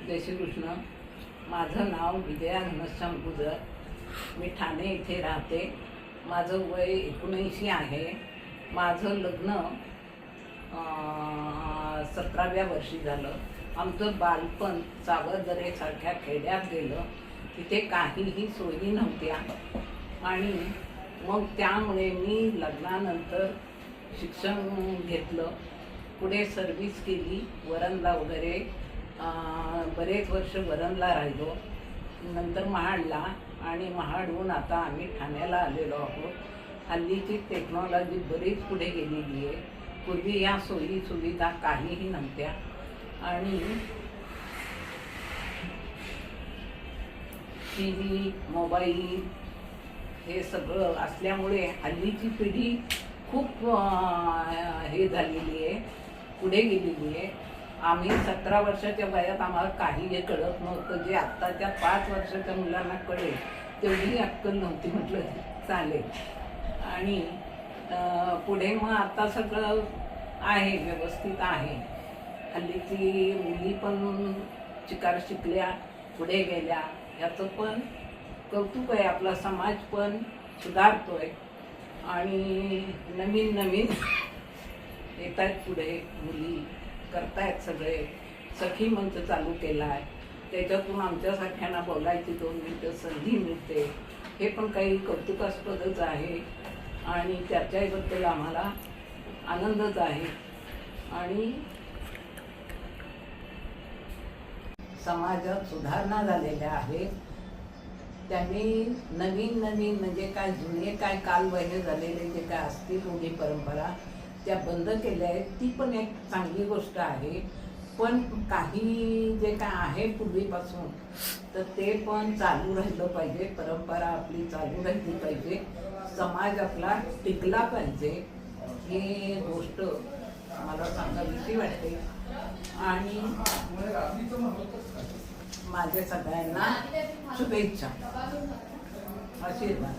जय श्री कृष्ण. माझं नाव विजया घनश्याम गुजर. मी ठाणे इथे राहते. माझं वय 79 आहे. माझं लग्न 17व्या वर्षी झालं. आमचं बालपण सावरदरेसारख्या खेड्यात गेलं. तिथे काहीही सोयी नव्हत्या आणि मग त्यामुळे मी लग्नानंतर शिक्षण घेतलं. पुढे सर्व्हिस केली वरणला वगैरे. बरेच वर्ष वरणला राहिलो. नंतर महाडला आणि महाडहून आता आम्ही ठाण्याला आलेलो आहोत. हल्लीची टेक्नॉलॉजी बरीच पुढे गेलेली आहे. पूर्वी या सोयी सुविधा काहीही नव्हत्या आणि टी व्ही, मोबाईल हे सगळं असल्यामुळे हल्लीची पिढी खूप हे झालेली आहे, पुढे गेलेली आहे. आम्ही 17 वर्षाच्या वयात आम्हाला काही हे कळत नव्हतं. जे आत्ताच्या 5 वर्षाच्या मुलांना कळेल तेवढी अक्कल नव्हती म्हटलं चालेल. आणि पुढे मग आता सगळं आहे, व्यवस्थित आहे. हल्लीची मुली पण चिकार शिकल्या, पुढे गेल्या, याचं पण कौतुक आहे. आपला समाज पण सुधारतोय आणि नवीन नवीन येत आहेत पुढे मुली, करतायत सगळे. सखी मंच चालू केला आहे, त्याच्यातून आमच्यासारख्यांना बोलायची 2 मिनिटं संधी मिळते. हे पण काही कौतुकास्पदच आहे आणि त्याच्याबद्दल आम्हाला आनंदच आहे. आणि समाजात सुधारणा झालेल्या आहेत. त्यांनी नवीन नवीन म्हणजे काय जुने काय कालबाह्य झालेले जे काय असतील रूढी परंपरा त्या बंद केल्या आहेत. ती पण एक चांगली गोष्ट आहे. पण काही जे काय आहे पूर्वीपासून तर ते पण चालू राहिलं पाहिजे. परंपरा आपली चालू राहिली पाहिजे. समाज आपला टिकला पाहिजे. ही गोष्ट मला सांगावीशी वाटते आणि माझ्या सगळ्यांना शुभेच्छा, आशीर्वाद.